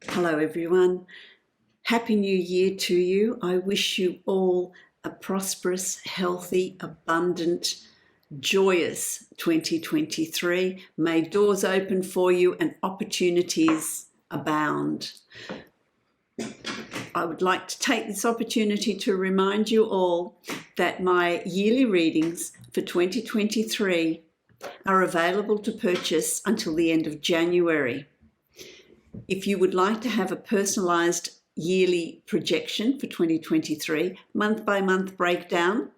Hello everyone. Happy New Year to you. I wish you all a prosperous, healthy, abundant, joyous 2023. May doors open for you and opportunities abound. I would like to take this opportunity to remind you all that my yearly readings for 2023 are available to purchase until the end of January. If you would like to have a personalised yearly projection for 2023, month by month breakdown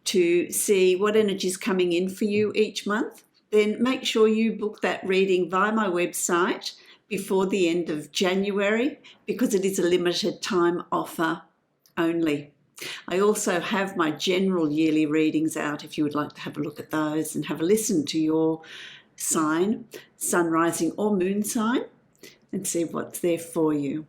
to see what energy is coming in for you each month, then make sure you book that reading via my website before the end of January, because it is a limited time offer only. I also have my general yearly readings out if you would like to have a look at those and have a listen to your sign, sun, rising or moon sign, and see what's there for you.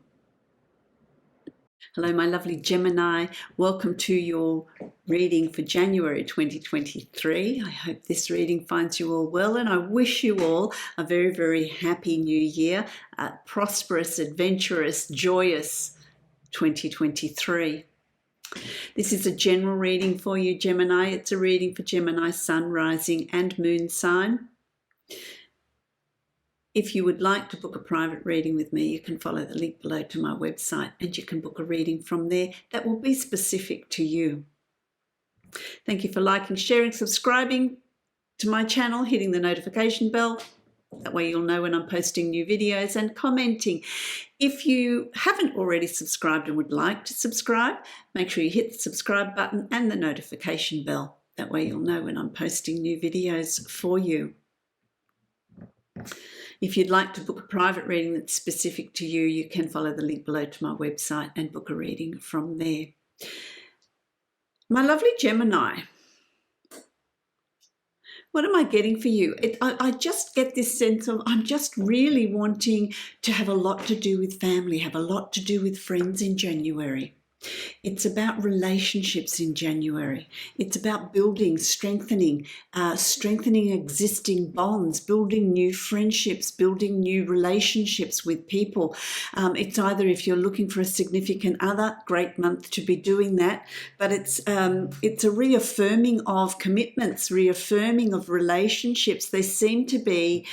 Hello, my lovely Gemini. Welcome to your reading for January 2023. I hope this reading finds you all well, and I wish you all a very, very happy new year, a prosperous, adventurous, joyous 2023. This is a general reading for you, Gemini. It's a reading for Gemini, sun, rising and moon sign. If you would like to book a private reading with me, you can follow the link below to my website and you can book a reading from there that will be specific to you. Thank you for liking, sharing, subscribing to my channel, hitting the notification bell. That way you'll know when I'm posting new videos, and commenting. If you haven't already subscribed and would like to subscribe, make sure you hit the subscribe button and the notification bell. That way you'll know when I'm posting new videos for you. If you'd like to book a private reading that's specific to you, you can follow the link below to my website and book a reading from there. My lovely Gemini, what am I getting for you? I just get this sense of I'm just really wanting to have a lot to do with family, have a lot to do with friends in January. It's about relationships in January. It's about building, strengthening existing bonds, building new friendships, building new relationships with people. It's either, if you're looking for a significant other, great month to be doing that, but it's a reaffirming of commitments, reaffirming of relationships. There seems to be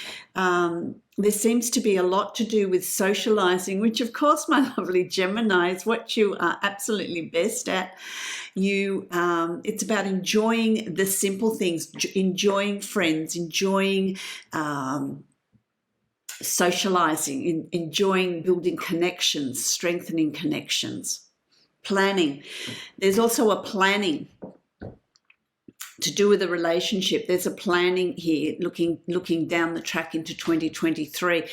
a lot to do with socializing, which of course, my lovely Gemini, is what you are absolutely best at. It's about enjoying the simple things, enjoying friends, enjoying socializing, enjoying building connections, strengthening connections, planning. There's also a planning to do with a relationship. There's a planning here, looking down the track into 2023,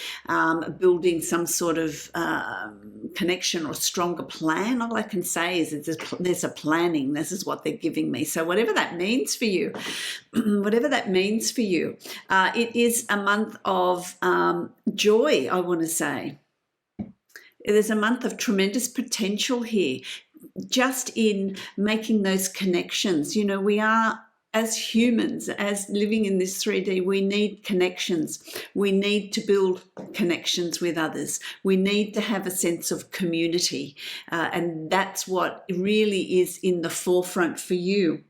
building some sort of connection or stronger plan. All I can say is that there's a planning. This is what they're giving me. So whatever that means for you, it is a month of joy, I want to say. There's a month of tremendous potential here, just in making those connections. You know, we are, as humans, as living in this 3D, we need connections. We need to build connections with others. We need to have a sense of community. And that's what really is in the forefront for you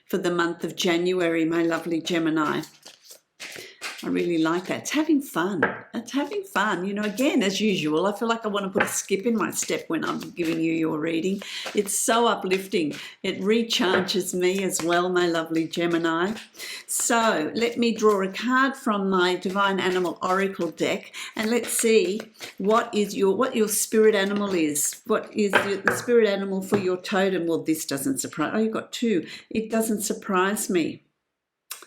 for the month of January, my lovely Gemini. I really like that. It's having fun. It's having fun. You know, again, as usual, I feel like I want to put a skip in my step when I'm giving you your reading. It's so uplifting. It recharges me as well, my lovely Gemini. So let me draw a card from my Divine Animal Oracle deck, and let's see what your spirit animal is. What is the spirit animal for your totem? Well, this doesn't surprise. Oh, you've got two. It doesn't surprise me,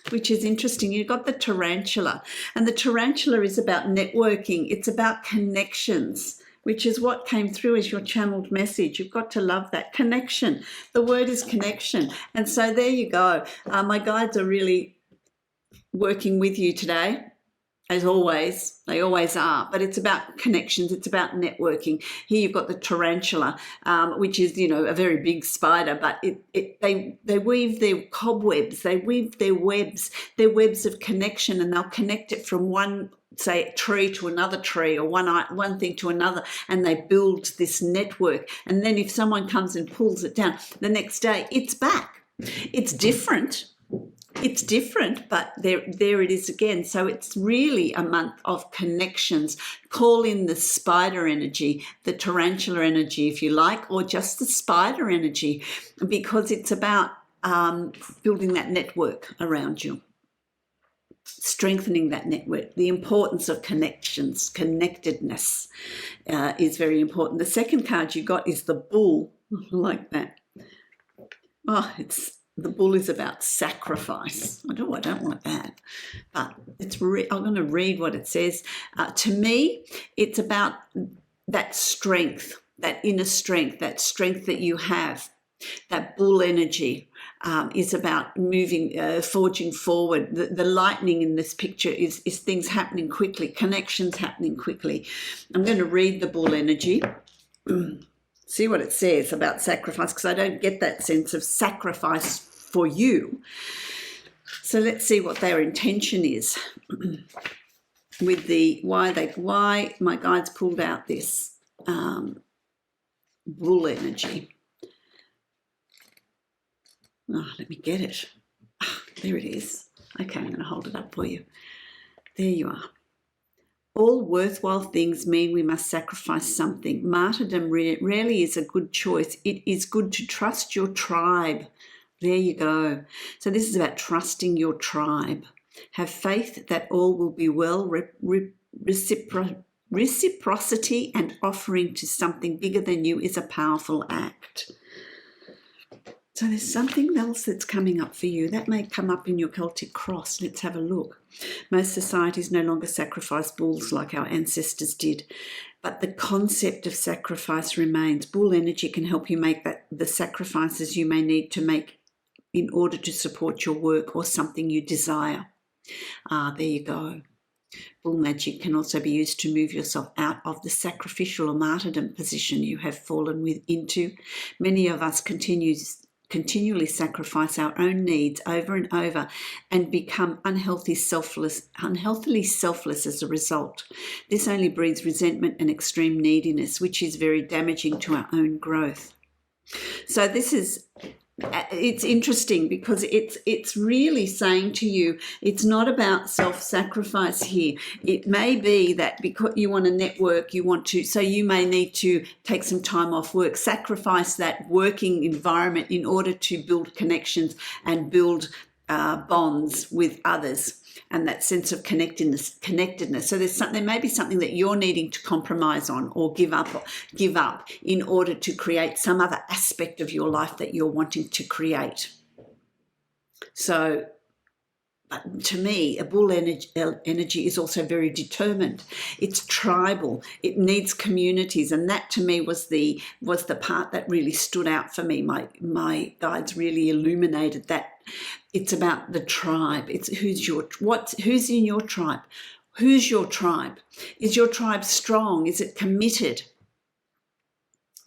which is interesting. You've got the tarantula, and the tarantula is about networking. It's about connections, which is what came through as your channeled message. You've got to love that connection. The word is connection. And so there you go. My guides are really working with you today, as always. They always are, but it's about connections. It's about networking. Here you've got the tarantula, which is, you know, a very big spider, but they weave their cobwebs, they weave their webs of connection, and they'll connect it from one say, tree to another tree, or one thing to another, and they build this network. And then if someone comes and pulls it down, the next day it's back. It's different. It's different, but there it is again. So it's really a month of connections. Call in the spider energy, the tarantula energy, if you like, or just the spider energy, because it's about building that network around you, strengthening that network. The importance of connections, connectedness is very important. The second card you got is the bull. I like that. Oh, the bull is about sacrifice. I don't want that, but I'm going to read what it says. To me, it's about that strength, that inner strength, that strength that you have. That bull energy is about moving, forging forward. The lightning in this picture is things happening quickly, connections happening quickly. I'm going to read the bull energy. See what it says about sacrifice, because I don't get that sense of sacrifice for you. So let's see what their intention is with the why my guides pulled out this bull energy. Oh, let me get it. Oh, there it is. Okay, I'm going to hold it up for you. There you are. All worthwhile things mean we must sacrifice something. Martyrdom rarely is a good choice. It is good to trust your tribe. There you go. So this is about trusting your tribe. Have faith that all will be well. Reciprocity and offering to something bigger than you is a powerful act. So there's something else that's coming up for you. That may come up in your Celtic cross. Let's have a look. Most societies no longer sacrifice bulls like our ancestors did, but the concept of sacrifice remains. Bull energy can help you make the sacrifices you may need to make in order to support your work or something you desire. There you go. Bull magic can also be used to move yourself out of the sacrificial or martyrdom position you have fallen into. Many of us continually sacrifice our own needs over and over and become unhealthily selfless as a result. This only breeds resentment and extreme neediness, which is very damaging to our own growth. So it's interesting because it's really saying to you, it's not about self-sacrifice here. It may be that because you want to network, so you may need to take some time off work, sacrifice that working environment in order to build connections and build bonds with others, and that sense of connectedness. So there may be something that you're needing to compromise on or give up in order to create some other aspect of your life that you're wanting to create. So to me, a bull energy is also very determined. It's tribal. It needs communities, and that to me was the part that really stood out for me. My guides really illuminated that. It's about the tribe. It's who's in your tribe. Who's your tribe? Is your tribe strong? Is it committed?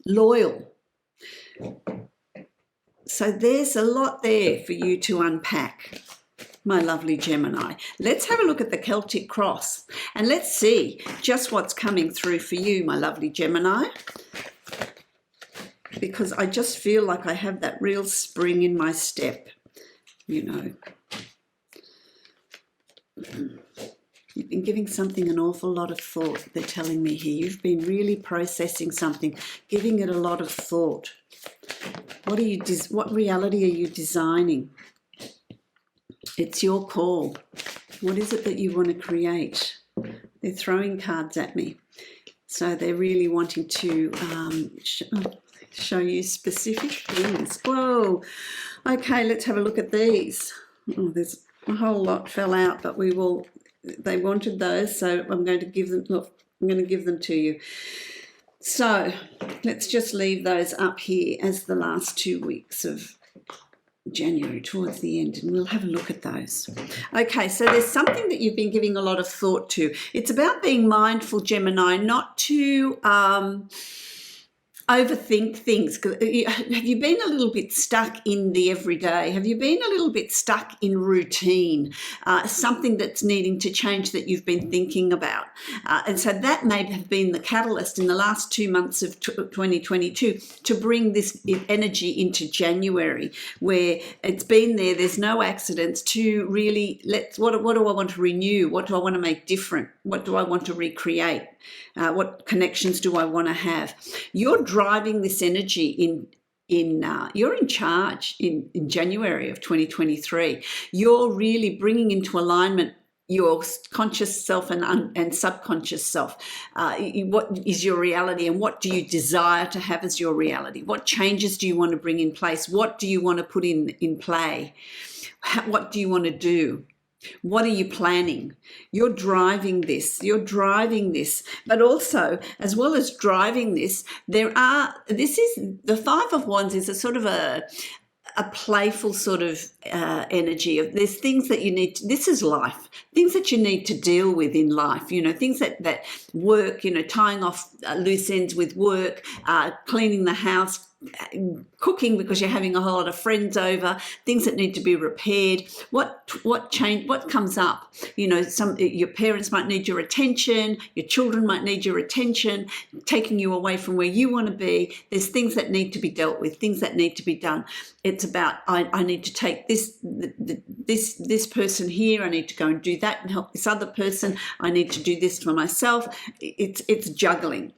Loyal? So there's a lot there for you to unpack, my lovely Gemini. Let's have a look at the Celtic cross and let's see just what's coming through for you, my lovely Gemini, because I just feel like I have that real spring in my step, you know. You've been giving something an awful lot of thought, they're telling me here. You've been really processing something, giving it a lot of thought. What reality are you designing? It's your call. What is it that you want to create? They're throwing cards at me. So they're really wanting to show you specific things. Whoa. Okay, let's have a look at these. Oh, there's a whole lot fell out, but they wanted those, so I'm going to give them to you. So let's just leave those up here as the last 2 weeks of January towards the end, and we'll have a look at those. Okay, so there's something that you've been giving a lot of thought to. It's about being mindful, Gemini, not to overthink things. Have you been a little bit stuck in the everyday? Have you been a little bit stuck in routine? Something that's needing to change that you've been thinking about. And so that may have been the catalyst in the last 2 months of 2022 to bring this energy into January, where it's been there, there's no accidents, to really what do I want to renew? What do I want to make different? What do I want to recreate? What connections do I want to have? You're driving this energy you're in charge in January of 2023. You're really bringing into alignment your conscious self and subconscious self. What is your reality, and what do you desire to have as your reality? What changes do you want to bring in place? What do you want to put in play? What do you want to do? What are you planning? You're driving this. But also, as well as driving this, this is the Five of Wands is a sort of a playful sort of energy of there's things that you need this is life, things that you need to deal with in life, things that work, tying off loose ends with work, cleaning the house, cooking because you're having a whole lot of friends over, things that need to be repaired. What comes up? Your parents might need your attention, your children might need your attention, taking you away from where you want to be. There's things that need to be dealt with, things that need to be done. It's about I need to take this person here, I need to go and do that and help this other person, I need to do this for myself. It's juggling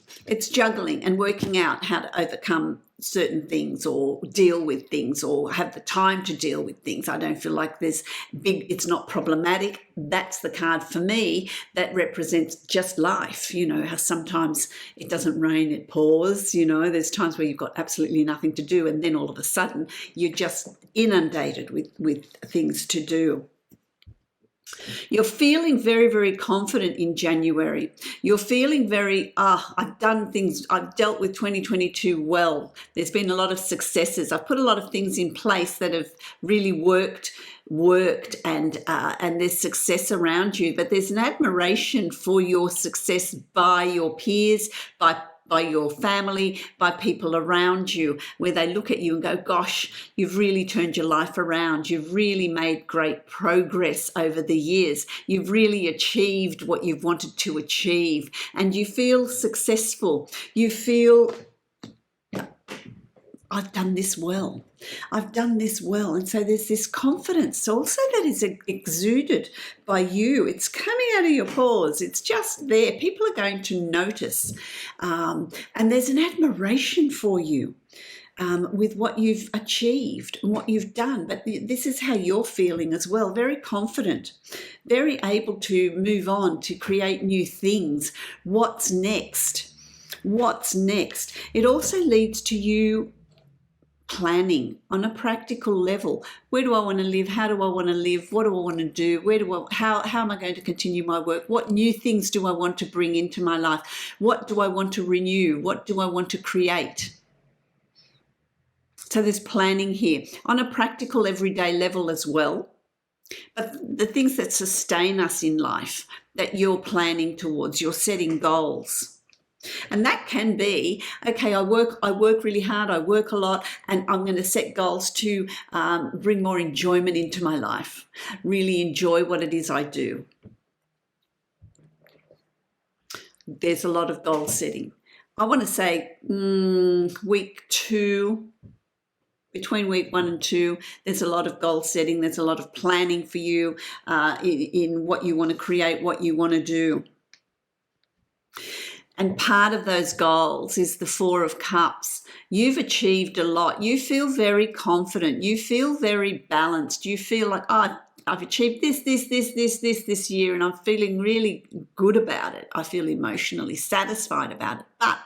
and working out how to overcome certain things or deal with things or have the time to deal with things. I don't feel like it's not problematic. That's the card for me that represents just life. How sometimes it doesn't rain, it pours. There's times where you've got absolutely nothing to do, and then all of a sudden you're just inundated with things to do. You're feeling very, very confident in January. You're feeling very, I've done things, I've dealt with 2022 well. There's been a lot of successes. I've put a lot of things in place that have really worked and there's success around you. But there's an admiration for your success by your peers, by your family, by people around you, where they look at you and go, gosh, you've really turned your life around. You've really made great progress over the years. You've really achieved what you've wanted to achieve, and you feel successful. You feel, I've done this well. And so there's this confidence also that is exuded by you. It's coming out of your pores. It's just there. People are going to notice. And there's an admiration for you with what you've achieved and what you've done. But this is how you're feeling as well. Very confident, very able to move on, to create new things. What's next? It also leads to you planning on a practical level. Where do I want to live? How do I want to live? What do I want to do? How am I going to continue my work? What new things do I want to bring into my life? What do I want to renew? What do I want to create? So there's planning here on a practical everyday level as well. But the things that sustain us in life that you're planning towards, you're setting goals. And that can be, okay, I work really hard, I work a lot, and I'm going to set goals to bring more enjoyment into my life, really enjoy what it is I do. There's a lot of goal setting. I want to say week 2, between week 1 and 2, there's a lot of goal setting, there's a lot of planning for you in what you want to create, what you want to do. And part of those goals is the 4 of Cups. You've achieved a lot. You feel very confident. You feel very balanced. You feel like, I've achieved this year, and I'm feeling really good about it. I feel emotionally satisfied about it. But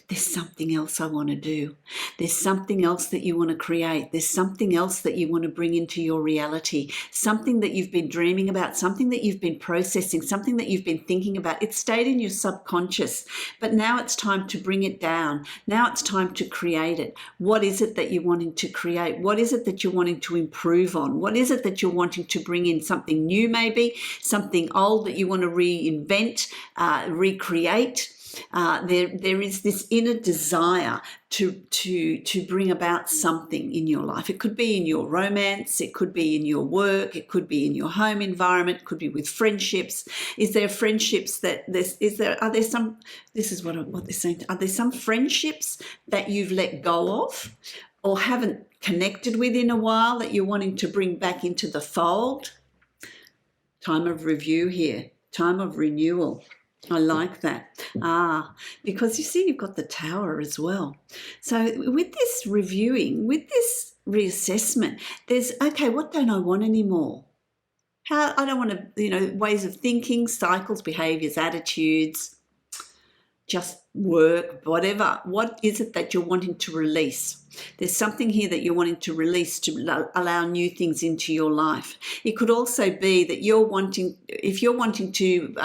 there's something else I want to do. There's something else that you want to create. There's something else that you want to bring into your reality, something that you've been dreaming about, something that you've been processing, something that you've been thinking about. It stayed in your subconscious, but now it's time to bring it down. Now it's time to create it. What is it that you're wanting to create? What is it that you're wanting to improve on? What is it that you're wanting to bring in? Something new maybe, something old that you want to reinvent, recreate. There is this inner desire to bring about something in your life. It could be in your romance, it could be in your work, it could be in your home environment, it could be with friendships. Is there friendships are there some, this is what they're saying, are there some friendships that you've let go of or haven't connected with in a while that you're wanting to bring back into the fold? Time of review here, time of renewal. I like that. Because you see, you've got the Tower as well. So with this reviewing, with this reassessment, there's, okay, what don't I want anymore? How I don't want to, ways of thinking, cycles, behaviours, attitudes, just work, whatever. What is it that you're wanting to release? There's something here that you're wanting to release to allow new things into your life. It could also be that if you're wanting to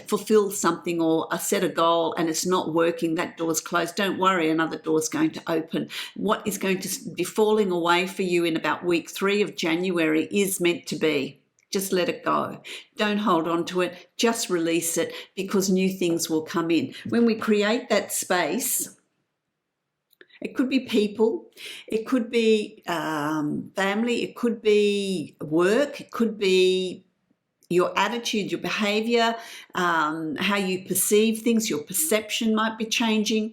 fulfill something or set a goal and it's not working, that door's closed. Don't worry, another door's going to open. What is going to be falling away for you in about week 3 of January is meant to be. Just let it go. Don't hold on to it. Just release it, because new things will come in. When we create that space, it could be people, it could be family, it could be work, it could be your attitude, your behaviour, how you perceive things, your perception might be changing.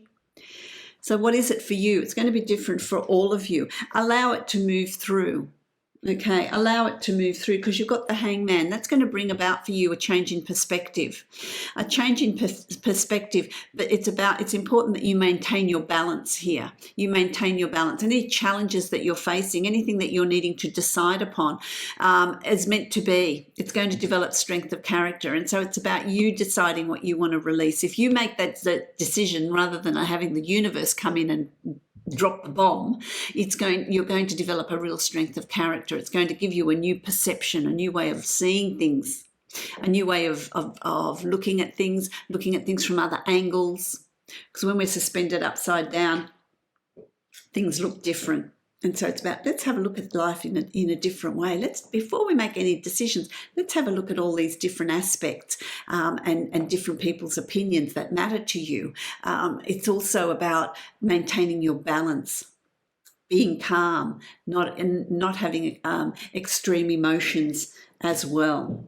So what is it for you? It's going to be different for all of you. Allow it to move through. Okay, allow it to move through, because you've got the Hangman. That's going to bring about for you a change in perspective. A change in perspective, but it's important that you maintain your balance here. You maintain your balance. Any challenges that you're facing, anything that you're needing to decide upon is meant to be. It's going to develop strength of character. And so it's about you deciding what you want to release. If you make that decision rather than having the universe come in and drop the bomb, you're going to develop a real strength of character. It's going to give you a new perception, a new way of seeing things, a new way of looking at things from other angles. Because when we're suspended upside down, things look different. And so it's about, let's have a look at life in a different way. Before we make any decisions, let's have a look at all these different aspects and different people's opinions that matter to you. It's also about maintaining your balance, being calm, not having extreme emotions as well.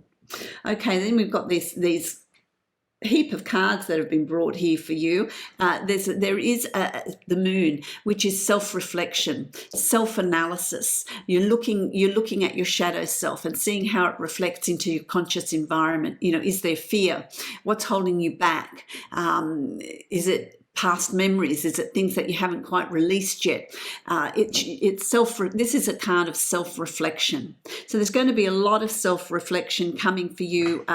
Okay, then we've got these heap of cards that have been brought here for you. There is the Moon, which is self-reflection, self-analysis. You're looking at your shadow self and seeing how it reflects into your conscious environment. Is there fear? What's holding you back? Is it past memories? Is it things that you haven't quite released yet? This is a card of self-reflection. So there's going to be a lot of self-reflection coming for you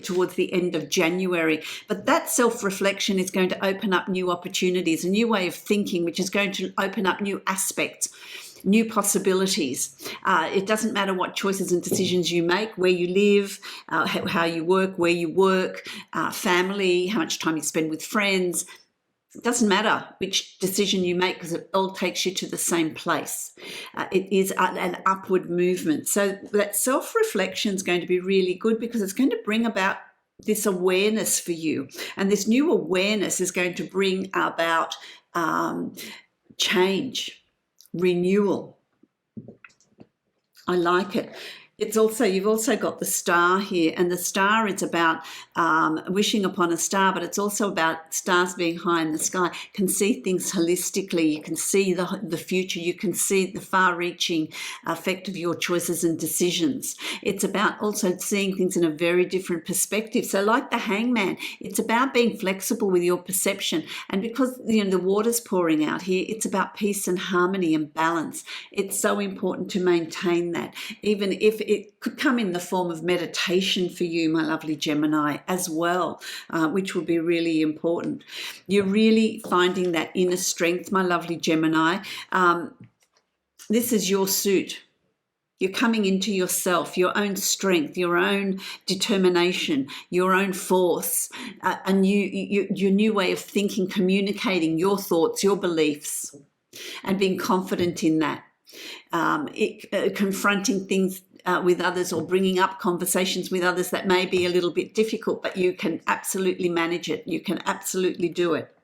towards the end of January. But that self-reflection is going to open up new opportunities, a new way of thinking, which is going to open up new aspects, new possibilities. It doesn't matter what choices and decisions you make, where you live, how you work, where you work, family, how much time you spend with friends. It doesn't matter which decision you make, because it all takes you to the same place. It is an upward movement. So that self-reflection is going to be really good, because it's going to bring about this awareness for you. And this new awareness is going to bring about change, renewal. I like it. You've also got the Star here, and the Star is about wishing upon a star, but it's also about stars being high in the sky. You can see things holistically. You can see the future. You can see the far-reaching effect of your choices and decisions. It's about also seeing things in a very different perspective. So like the Hangman, it's about being flexible with your perception. And because the water's pouring out here, it's about peace and harmony and balance. It's so important to maintain that, even if it could come in the form of meditation for you, my lovely Gemini, as well, which will be really important. You're really finding that inner strength, my lovely Gemini. This is your suit. You're coming into yourself, your own strength, your own determination, your own force, your new way of thinking, communicating your thoughts, your beliefs, and being confident in that. Confronting things with others, or bringing up conversations with others that may be a little bit difficult, but you can absolutely manage it. You can absolutely do it.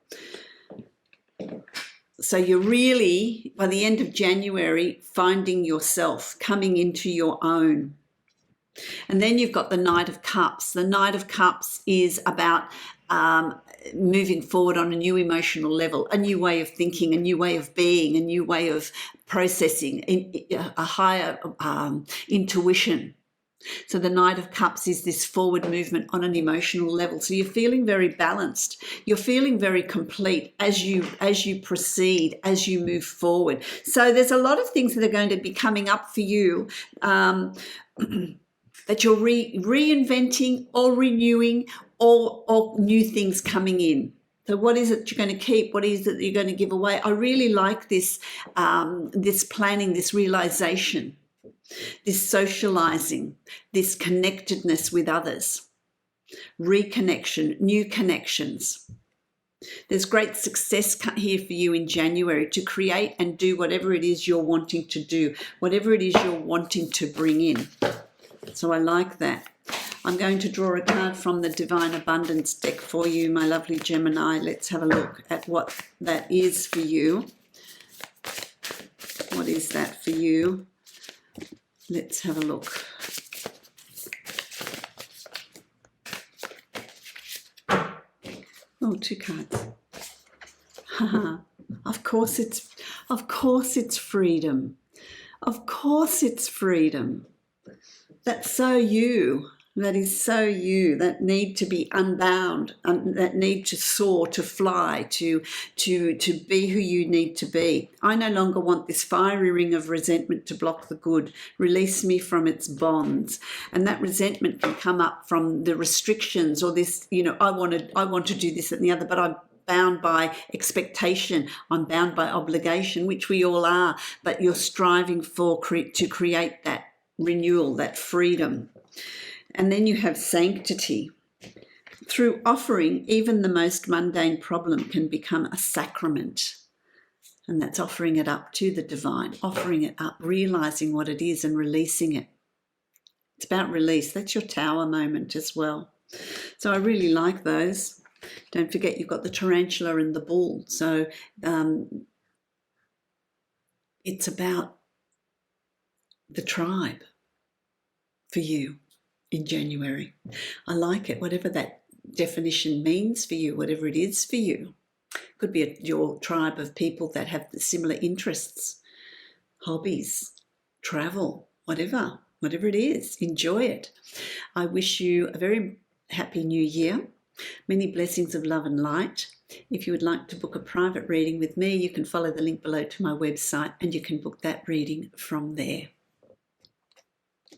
So you're really, by the end of January, finding yourself, coming into your own. And then you've got the Knight of Cups. The Knight of Cups is about moving forward on a new emotional level, a new way of thinking, a new way of being, a new way of processing, a higher intuition. So the Knight of Cups is this forward movement on an emotional level. So you're feeling very balanced. You're feeling very complete as you proceed, as you move forward. So there's a lot of things that are going to be coming up for you that you're reinventing or renewing, or new things coming in. So what is it you're going to keep? What is it you're going to give away? I really like this, this planning, this realization, this socializing, this connectedness with others, reconnection, new connections. There's great success here for you in January to create and do whatever it is you're wanting to do, whatever it is you're wanting to bring in. So I like that. I'm going to draw a card from the Divine Abundance deck for you, my lovely Gemini. Let's have a look at what that is for you. What is that for you? Let's have a look. Oh, 2 cards. Of course it's freedom. Of course it's freedom. That's so you. That is so you. That need to be unbound, that need to soar, to fly, to be who you need to be. I no longer want this fiery ring of resentment to block the good. Release me from its bonds. And that resentment can come up from the restrictions, or this, I want to do this and the other, but I'm bound by expectation. I'm bound by obligation, which we all are. But you're striving to create that renewal, that freedom. And then you have sanctity. Through offering, even the most mundane problem can become a sacrament. And that's offering it up to the divine, offering it up, realizing what it is and releasing it. It's about release. That's your Tower moment as well. So I really like those. Don't forget you've got the tarantula and the bull. So it's about the tribe for you in January. I like it, whatever that definition means for you, whatever it is for you. Could be your tribe of people that have similar interests, hobbies, travel, whatever it is. Enjoy it. I wish you a very happy new year. Many blessings of love and light. If you would like to book a private reading with me, you can follow the link below to my website and you can book that reading from there.